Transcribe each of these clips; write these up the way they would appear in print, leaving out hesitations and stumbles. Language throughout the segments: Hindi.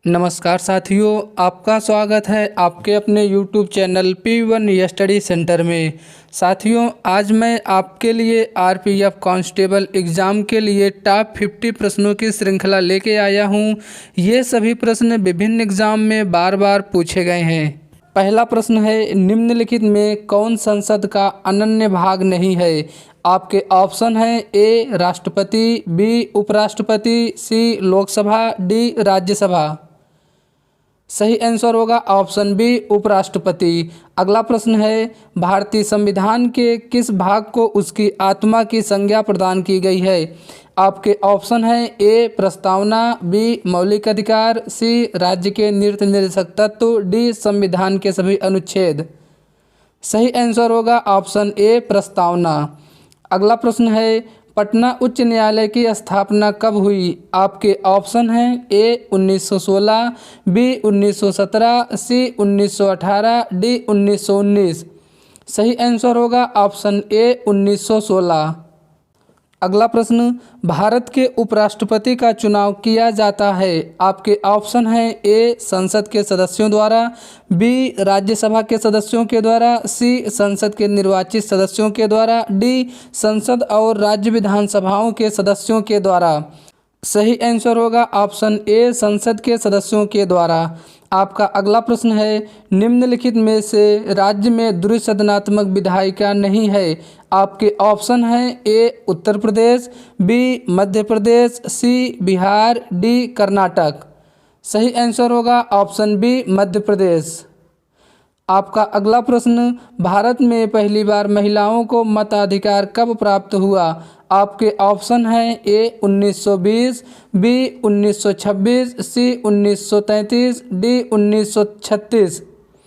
नमस्कार साथियों, आपका स्वागत है आपके अपने YouTube channel P1 study centre में। साथियों, आज मैं आपके लिए RPF कांस्टेबल एग्ज़ाम के लिए टॉप 50 प्रश्नों की श्रृंखला लेके आया हूं। ये सभी प्रश्न विभिन्न एग्ज़ाम में बार बार पूछे गए हैं। पहला प्रश्न है, निम्नलिखित में कौन संसद का अनन्य भाग नहीं है? आपके ऑप्शन हैं ए राष्ट्रपति, बी उपराष्ट्रपति, सी लोकसभा, डी राज्यसभा। सही आंसर होगा ऑप्शन बी उपराष्ट्रपति। अगला प्रश्न है, भारतीय संविधान के किस भाग को उसकी आत्मा की संज्ञा प्रदान की गई है? आपके ऑप्शन हैं ए प्रस्तावना, बी मौलिक अधिकार, सी राज्य के नीति निर्देशक तत्व, डी संविधान के सभी अनुच्छेद। सही आंसर होगा ऑप्शन ए प्रस्तावना। अगला प्रश्न है, पटना उच्च न्यायालय की स्थापना कब हुई? आपके ऑप्शन हैं ए 1916, बी 1917, सी 1918, डी 1919। सही आंसर होगा ऑप्शन ए 1916। अगला प्रश्न, भारत के उपराष्ट्रपति का चुनाव किया जाता है। आपके ऑप्शन हैं ए संसद के सदस्यों द्वारा, बी राज्यसभा के सदस्यों के द्वारा, सी संसद के निर्वाचित सदस्यों के द्वारा, डी संसद और राज्य विधानसभाओं के सदस्यों के द्वारा। सही आंसर होगा ऑप्शन ए संसद के सदस्यों के द्वारा। आपका अगला प्रश्न है, निम्नलिखित में से राज्य में द्विसदनात्मक विधायिका नहीं है। आपके ऑप्शन हैं ए उत्तर प्रदेश, बी मध्य प्रदेश, सी बिहार, डी कर्नाटक। सही आंसर होगा ऑप्शन बी मध्य प्रदेश। आपका अगला प्रश्न, भारत में पहली बार महिलाओं को मताधिकार कब प्राप्त हुआ? आपके ऑप्शन हैं ए 1920, बी 1926, सी 1933, डी 1936।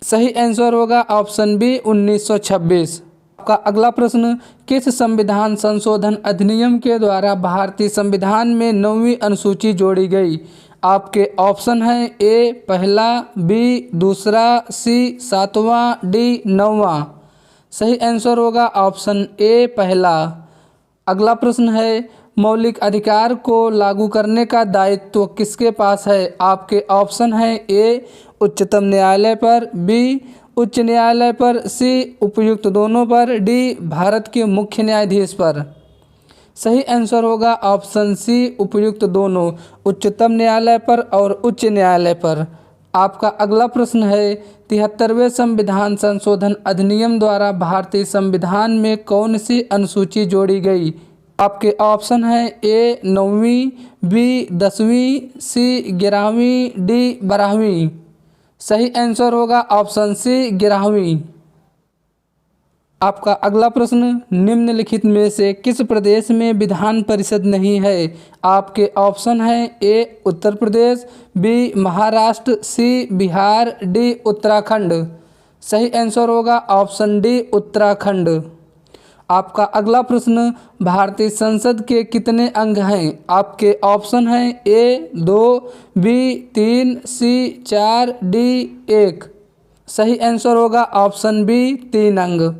सही आंसर होगा ऑप्शन बी 1926। आपका अगला प्रश्न, किस संविधान संशोधन अधिनियम के द्वारा भारतीय संविधान में 9वीं अनुसूची जोड़ी गई? आपके ऑप्शन हैं ए पहला, बी दूसरा, सी सातवां, डी 9वां। सही आंसर होगा ऑप्शन ए पहला। अगला प्रश्न है, मौलिक अधिकार को लागू करने का दायित्व किसके पास है? आपके ऑप्शन हैं ए उच्चतम न्यायालय पर, बी उच्च न्यायालय पर, सी उपयुक्त दोनों पर, डी भारत के मुख्य न्यायाधीश पर। सही आंसर होगा ऑप्शन सी उपयुक्त दोनों, उच्चतम न्यायालय पर और उच्च न्यायालय पर। आपका अगला प्रश्न है, 73वें संविधान संशोधन अधिनियम द्वारा भारतीय संविधान में कौन सी अनुसूची जोड़ी गई? आपके ऑप्शन हैं ए 9वीं, बी 10वीं, सी 11वीं, डी 12वीं। सही आंसर होगा ऑप्शन सी 11वीं। आपका अगला प्रश्न, निम्नलिखित में से किस प्रदेश में विधान परिषद नहीं है? आपके ऑप्शन हैं ए उत्तर प्रदेश, बी महाराष्ट्र, सी बिहार, डी उत्तराखंड। सही आंसर होगा ऑप्शन डी उत्तराखंड। आपका अगला प्रश्न, भारतीय संसद के कितने अंग हैं? आपके ऑप्शन हैं ए 2, बी 3, सी 4, डी 1। सही आंसर होगा ऑप्शन बी 3 अंग।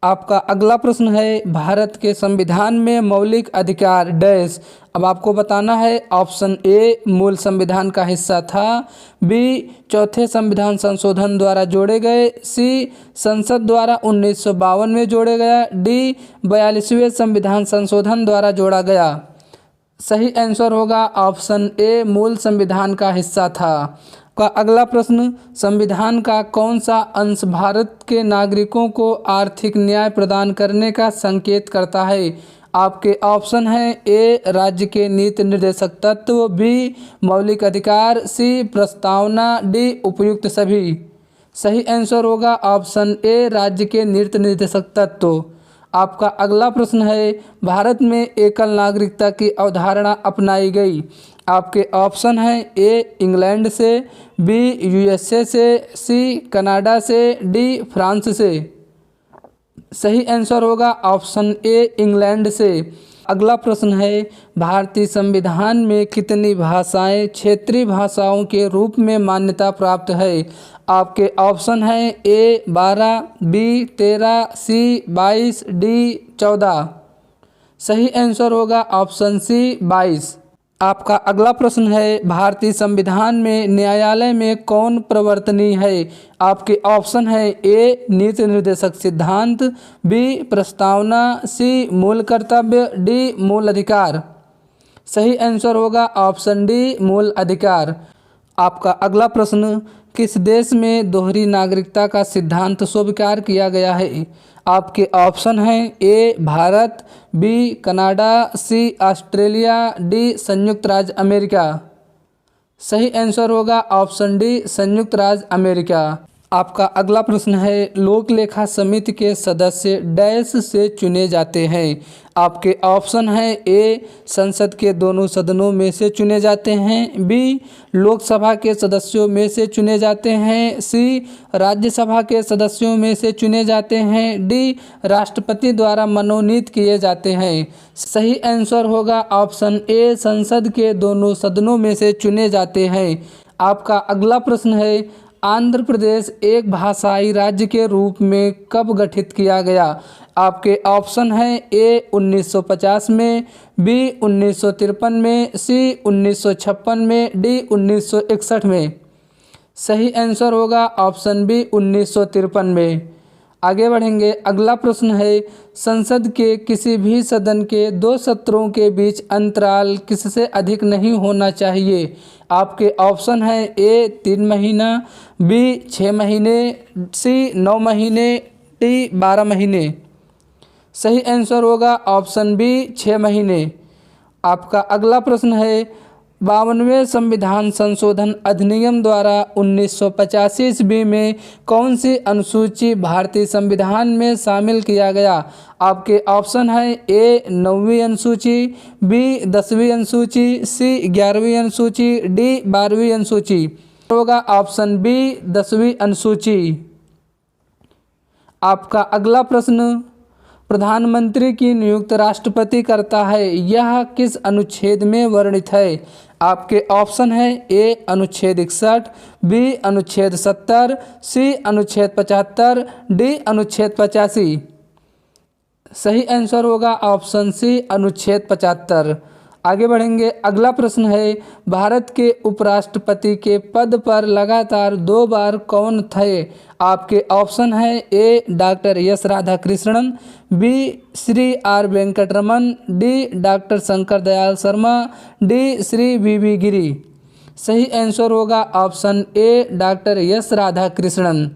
आपका अगला प्रश्न है, भारत के संविधान में मौलिक अधिकार डैश। अब आपको बताना है ऑप्शन ए मूल संविधान का हिस्सा था, बी चौथे संविधान संशोधन द्वारा जोड़े गए, सी संसद द्वारा 1952 में जोड़े गया, डी 42वें संविधान संशोधन द्वारा जोड़ा गया। सही आंसर होगा ऑप्शन ए मूल संविधान का हिस्सा था। का अगला प्रश्न, संविधान का कौन सा अंश भारत के नागरिकों को आर्थिक न्याय प्रदान करने का संकेत करता है? आपके ऑप्शन हैं ए राज्य के नीति निर्देशक तत्व, बी मौलिक अधिकार, सी प्रस्तावना, डी उपयुक्त सभी। सही आंसर होगा ऑप्शन ए राज्य के नीति निर्देशक तत्व। आपका अगला प्रश्न है, भारत में एकल नागरिकता की अवधारणा अपनाई गई। आपके ऑप्शन हैं ए इंग्लैंड से, बी यूएसए से, सी कनाडा से, डी फ्रांस से। सही आंसर होगा ऑप्शन ए इंग्लैंड से। अगला प्रश्न है, भारतीय संविधान में कितनी भाषाएं क्षेत्रीय भाषाओं के रूप में मान्यता प्राप्त है? आपके ऑप्शन हैं ए 12, बी 13, सी 22, डी 14। सही आंसर होगा ऑप्शन सी 22। आपका अगला प्रश्न है, भारतीय संविधान में न्यायालय में कौन प्रवर्तनीय है? आपके ऑप्शन है ए नीति निर्देशक सिद्धांत, बी प्रस्तावना, सी मूल कर्तव्य, डी मूल अधिकार। सही आंसर होगा ऑप्शन डी मूल अधिकार। आपका अगला प्रश्न, किस देश में दोहरी नागरिकता का सिद्धांत स्वीकार किया गया है? आपके ऑप्शन हैं ए भारत, बी कनाडा, सी ऑस्ट्रेलिया, डी संयुक्त राज्य अमेरिका। सही आंसर होगा ऑप्शन डी संयुक्त राज्य अमेरिका। आपका अगला प्रश्न है, लोक लेखा समिति के सदस्य डैश से चुने जाते हैं? आपके ऑप्शन है ए संसद के दोनों सदनों में से चुने जाते हैं, बी लोकसभा के सदस्यों में से चुने जाते हैं, सी राज्यसभा के सदस्यों में से चुने जाते हैं, डी राष्ट्रपति द्वारा मनोनीत किए जाते हैं। सही आंसर होगा ऑप्शन ए संसद के दोनों सदनों में से चुने जाते हैं। आपका अगला प्रश्न है, आंध्र प्रदेश एक भाषाई राज्य के रूप में कब गठित किया गया? आपके ऑप्शन हैं ए 1950 में, बी 1953 में, सी 1956 में, डी 1961 में। सही आंसर होगा ऑप्शन बी 1953 में। आगे बढ़ेंगे, अगला प्रश्न है, संसद के किसी भी सदन के दो सत्रों के बीच अंतराल किससे अधिक नहीं होना चाहिए? आपके ऑप्शन है ए 3 महीना, बी 6 महीने, सी 9 महीने, डी 12 महीने। सही आंसर होगा ऑप्शन बी 6 महीने। आपका अगला प्रश्न है, 52वें संविधान संशोधन अधिनियम द्वारा 1985 ईस्वी में कौन सी अनुसूची भारतीय संविधान में शामिल किया गया? आपके ऑप्शन है ए 9वीं अनुसूची, बी 10वीं अनुसूची, सी 11वीं अनुसूची, डी 12वीं अनुसूची। होगा ऑप्शन बी 10वीं अनुसूची। आपका अगला प्रश्न, प्रधानमंत्री की नियुक्ति राष्ट्रपति करता है, यह किस अनुच्छेद में वर्णित है? आपके ऑप्शन है ए अनुच्छेद 61, बी अनुच्छेद 70, सी अनुच्छेद 75, डी अनुच्छेद 85। सही आंसर होगा ऑप्शन सी अनुच्छेद 75। आगे बढ़ेंगे, अगला प्रश्न है, भारत के उपराष्ट्रपति के पद पर लगातार 2 बार कौन थे? आपके ऑप्शन है A doctor S Radhakrishnan, B Shri R Venkataraman, D doctor Shankar Dayal Sharma, D Shri V Giri. सही आंसर होगा option A doctor S Radhakrishnan.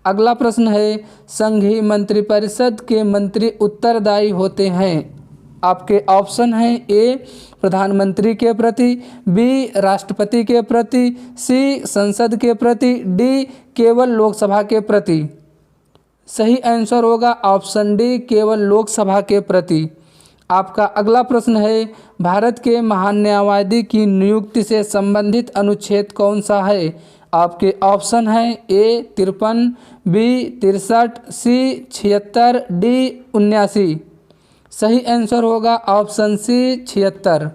अगला प्रश्न है, संघीय मंत्रिपरिषद के मंत्री उत्तरदायी होते हैं? आपके ऑप्शन हैं ए प्रधानमंत्री के प्रति, बी राष्ट्रपति के प्रति, सी संसद के प्रति, डी केवल लोकसभा के प्रति। सही आंसर होगा ऑप्शन डी केवल लोकसभा के प्रति। आपका अगला प्रश्न है, भारत के महान न्यायवादी की नियुक्ति से संबंधित अनुच्छेद कौन सा है? आपके ऑप्शन हैं ए 53, बी 63, सी 76, डी 79। सही आंसर होगा ऑप्शन सी 76।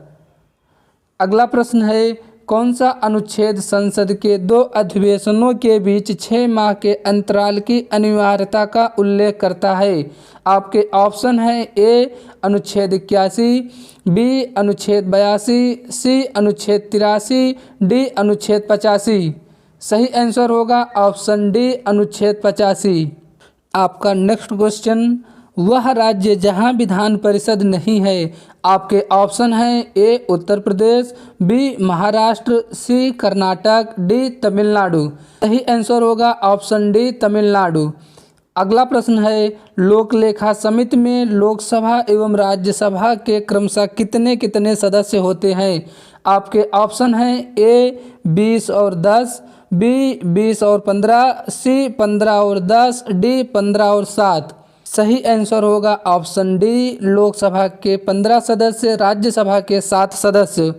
अगला प्रश्न है, कौन सा अनुच्छेद संसद के 2 अधिवेशनों के बीच 6 माह के अंतराल की अनिवार्यता का उल्लेख करता है? आपके ऑप्शन है ए अनुच्छेद 81, बी अनुच्छेद 82, सी अनुच्छेद 83, डी अनुच्छेद 85। सही आंसर होगा ऑप्शन डी अनुच्छेद 85। आपका नेक्स्ट क्वेश्चन, वह राज्य जहां विधान परिषद नहीं है? आपके ऑप्शन हैं ए उत्तर प्रदेश, बी महाराष्ट्र, सी कर्नाटक, डी तमिलनाडु। सही आंसर होगा ऑप्शन डी तमिलनाडु। अगला प्रश्न है, लोक लेखा समिति में लोकसभा एवं राज्यसभा के क्रमशः कितने कितने सदस्य होते हैं? आपके ऑप्शन हैं ए 20 और 10, बी 20 और 15, सी 15 और 10, डी 15 और 7। सही आंसर होगा ऑप्शन डी लोकसभा के 15 सदस्य, राज्यसभा के 7 सदस्य।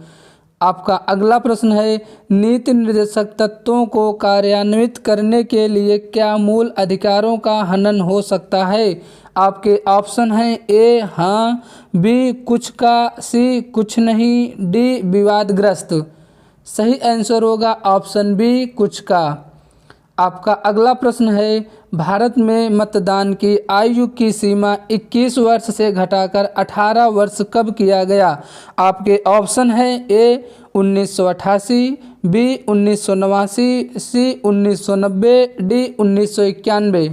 आपका अगला प्रश्न है, नीति निर्देशक तत्वों को कार्यान्वित करने के लिए क्या मूल अधिकारों का हनन हो सकता है? आपके ऑप्शन हैं ए हाँ, बी कुछ का, सी कुछ नहीं, डी विवादग्रस्त। सही आंसर होगा ऑप्शन बी कुछ का। आपका अगला प्रश्न है, भारत में मतदान की आयु की सीमा 21 वर्ष से घटाकर 18 वर्ष कब किया गया? आपके ऑप्शन है ए 1988, बी 1989, सी 1990, डी 1991।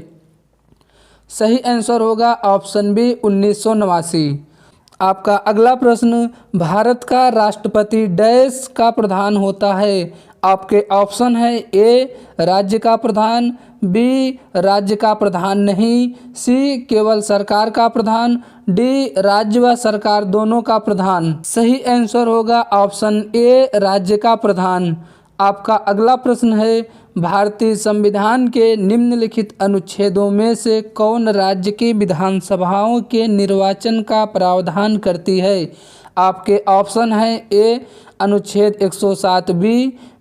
सही आंसर होगा ऑप्शन बी 1989। आपका अगला प्रश्न, भारत का राष्ट्रपति डैश का प्रधान होता है? आपके ऑप्शन है ए राज्य का प्रधान, बी राज्य का प्रधान नहीं, सी केवल सरकार का प्रधान, डी राज्य व सरकार दोनों का प्रधान। सही आंसर होगा ऑप्शन ए राज्य का प्रधान। आपका अगला प्रश्न है, भारतीय संविधान के निम्नलिखित अनुच्छेदों में से कौन राज्य की विधानसभाओं के निर्वाचन का प्रावधान करती है? आपके ऑप्शन है ए अनुच्छेद 107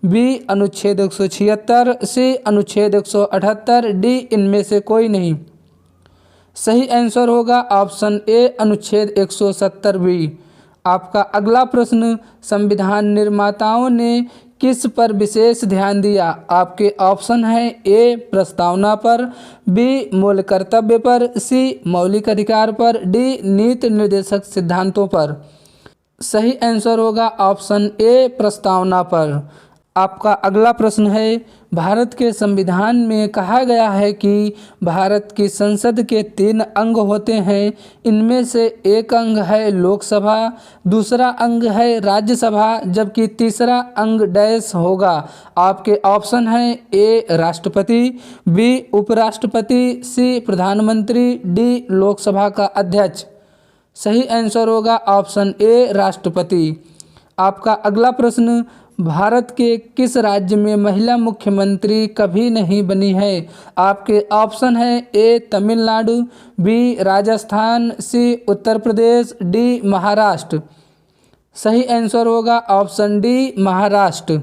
बी अनुच्छेद 176, सी अनुच्छेद 178, डी इनमें से कोई नहीं। सही आंसर होगा ऑप्शन ए अनुच्छेद 170 बी। आपका अगला प्रश्न, संविधान निर्माताओं ने किस पर विशेष ध्यान दिया? आपके ऑप्शन है ए प्रस्तावना पर, बी मूल कर्तव्य पर, सी मौलिक अधिकार पर, डी नीति निर्देशक सिद्धांतों पर। सही आंसर होगा ऑप्शन ए प्रस्तावना पर। आपका अगला प्रश्न है, भारत के संविधान में कहा गया है कि भारत की संसद के 3 अंग होते हैं। इनमें से एक अंग है लोकसभा, दूसरा अंग है राज्यसभा, जबकि तीसरा अंग डैश होगा। आपके ऑप्शन है ए राष्ट्रपति, बी उपराष्ट्रपति, सी प्रधानमंत्री, डी लोकसभा का अध्यक्ष। सही आंसर होगा ऑप्शन ए राष्ट्रपति। आपका अगला प्रश्न, भारत के किस राज्य में महिला मुख्यमंत्री कभी नहीं बनी है? आपके ऑप्शन है ए तमिलनाडु, बी राजस्थान, सी उत्तर प्रदेश, डी महाराष्ट्र। सही आंसर होगा ऑप्शन डी महाराष्ट्र।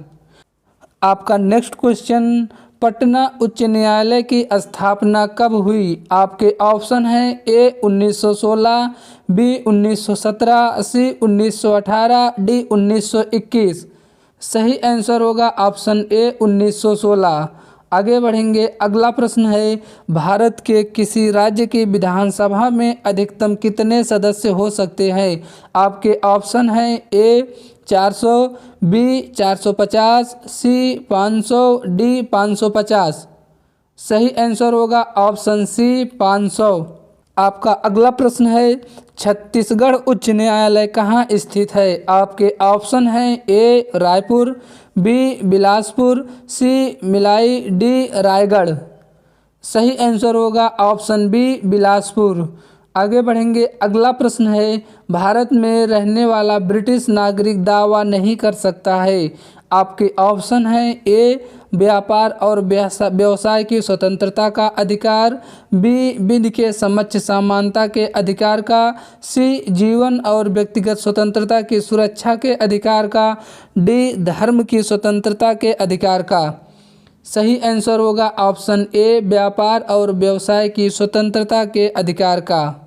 आपका नेक्स्ट क्वेश्चन, पटना उच्च न्यायालय की स्थापना कब हुई? आपके ऑप्शन है ए 1916, बी 1917, सी 1918, डी 1921। सही आंसर होगा ऑप्शन ए 1916। आगे बढ़ेंगे, अगला प्रश्न है, भारत के किसी राज्य की विधानसभा में अधिकतम कितने सदस्य हो सकते हैं? आपके ऑप्शन है ए 400, बी 450, सी 500, डी 550। सही आंसर होगा ऑप्शन सी 500। आपका अगला प्रश्न है, छत्तीसगढ़ उच्च न्यायालय कहाँ स्थित है? आपके ऑप्शन हैं ए रायपुर, बी बिलासपुर, सी भिलाई, डी रायगढ़। सही आंसर होगा ऑप्शन बी बिलासपुर। आगे बढ़ेंगे, अगला प्रश्न है, भारत में रहने वाला ब्रिटिश नागरिक दावा नहीं कर सकता है। आपके ऑप्शन हैं ए व्यापार और व्यवसाय की स्वतंत्रता का अधिकार, बी विधि के समक्ष समानता के अधिकार का, सी जीवन और व्यक्तिगत स्वतंत्रता की सुरक्षा के अधिकार का, डी धर्म की स्वतंत्रता के अधिकार का। सही आंसर होगा ऑप्शन ए व्यापार और व्यवसाय की स्वतंत्रता के अधिकार का।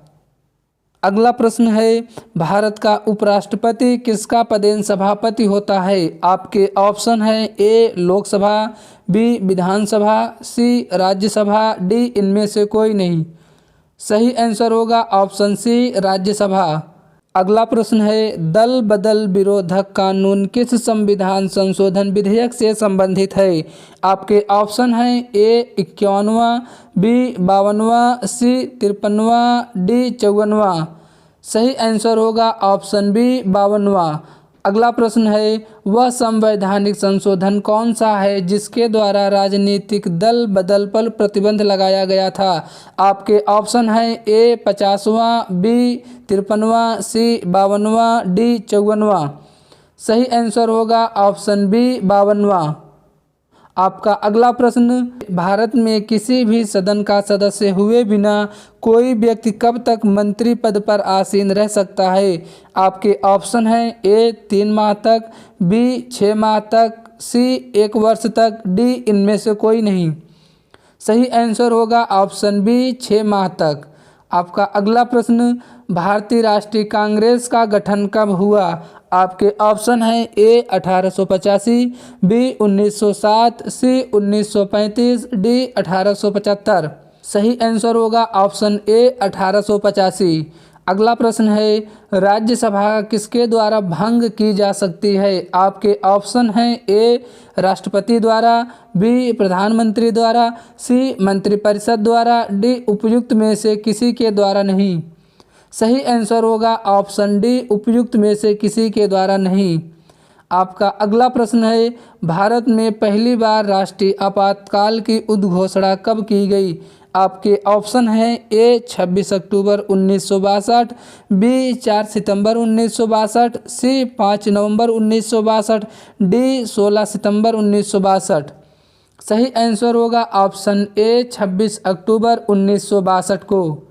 अगला प्रश्न है, भारत का उपराष्ट्रपति किसका पदेन सभापति होता है? आपके ऑप्शन है ए लोकसभा, बी विधानसभा, सी राज्यसभा, डी इनमें से कोई नहीं। सही आंसर होगा ऑप्शन सी राज्यसभा। अगला प्रश्न है, दल बदल विरोधक कानून किस संविधान संशोधन विधेयक से संबंधित है? आपके ऑप्शन हैं ए 51वां, बी 52वां, सी 53वां, डी 54वां। सही आंसर होगा ऑप्शन बी 52वां। अगला प्रश्न है, वह संवैधानिक संशोधन कौन सा है जिसके द्वारा राजनीतिक दल बदल पर प्रतिबंध लगाया गया था? आपके ऑप्शन हैं ए 50वां, बी 53वां, सी 52वां, डी 54वां। सही आंसर होगा ऑप्शन बी 52वां। आपका अगला प्रश्न, भारत में किसी भी सदन का सदस्य हुए बिना कोई व्यक्ति कब तक मंत्री पद पर आसीन रह सकता है? आपके ऑप्शन हैं ए 3 माह तक, बी 6 माह तक, सी 1 वर्ष तक, डी इनमें से कोई नहीं। सही आंसर होगा ऑप्शन बी 6 माह तक। आपका अगला प्रश्न, भारतीय राष्ट्रीय कांग्रेस का गठन कब हुआ? आपके ऑप्शन हैं ए 1885, बी 1907, सी 1935, डी 1875। सही आंसर होगा ऑप्शन ए 1885। अगला प्रश्न है, राज्यसभा किसके द्वारा भंग की जा सकती है? आपके ऑप्शन हैं ए राष्ट्रपति द्वारा, बी प्रधानमंत्री द्वारा, सी मंत्रिपरिषद द्वारा, डी उपयुक्त में से किसी के द्वारा नहीं। सही आंसर होगा ऑप्शन डी उपयुक्त में से किसी के द्वारा नहीं। आपका अगला प्रश्न है, भारत में पहली बार राष्ट्रीय आपातकाल की उद्घोषणा कब की गई? आपके ऑप्शन हैं ए 26 अक्टूबर 1962, बी 4 सितंबर 1962, सी 5 नवंबर 1962, डी 16 सितंबर 1962। सही आंसर होगा ऑप्शन ए 26 अक्टूबर 1962 को।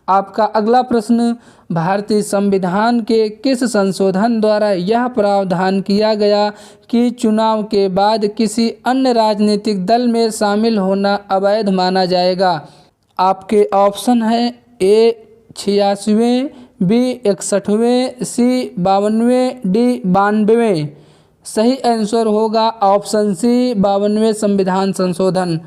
आपका अगला प्रश्न, भारतीय संविधान के किस संशोधन द्वारा यह प्रावधान किया गया कि चुनाव के बाद किसी अन्य राजनीतिक दल में शामिल होना अवैध माना जाएगा? आपके ऑप्शन हैं ए 86वें, बी 61वें, सी 52वें, डी 92वें। सही आंसर होगा ऑप्शन सी 52वें संविधान संशोधन।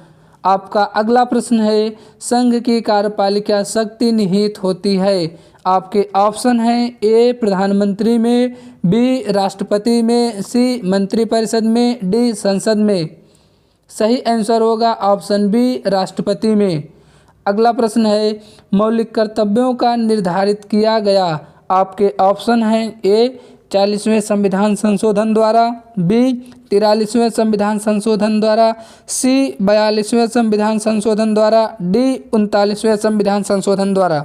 आपका अगला प्रश्न है, संघ की कार्यपालिका शक्ति निहित होती है? आपके ऑप्शन हैं ए प्रधानमंत्री में, बी राष्ट्रपति में, सी मंत्रिपरिषद में, डी संसद में। सही आंसर होगा ऑप्शन बी राष्ट्रपति में। अगला प्रश्न है, मौलिक कर्तव्यों का निर्धारित किया गया? आपके ऑप्शन हैं ए 40वें संविधान संशोधन द्वारा, बी 43वें संविधान संशोधन द्वारा, सी 42वें संविधान संशोधन द्वारा, डी 39वें संविधान संशोधन द्वारा।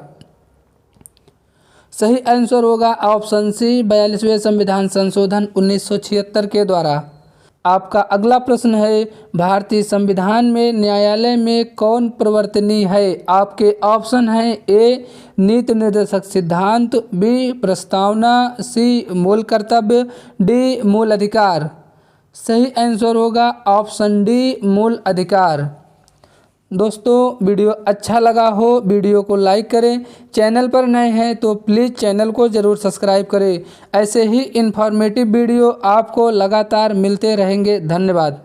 सही आंसर होगा ऑप्शन सी 42वें संविधान संशोधन 1976 के द्वारा। आपका अगला प्रश्न है, भारतीय संविधान में न्यायालय में कौन प्रवर्तनीय है? आपके ऑप्शन हैं ए नीति निर्देशक सिद्धांत, बी प्रस्तावना, सी मूल कर्तव्य, डी मूल अधिकार। सही आंसर होगा ऑप्शन डी मूल अधिकार। दोस्तों, वीडियो अच्छा लगा हो वीडियो को लाइक करें, चैनल पर नए हैं तो प्लीज़ चैनल को ज़रूर सब्सक्राइब करें। ऐसे ही इन्फॉर्मेटिव वीडियो आपको लगातार मिलते रहेंगे। धन्यवाद।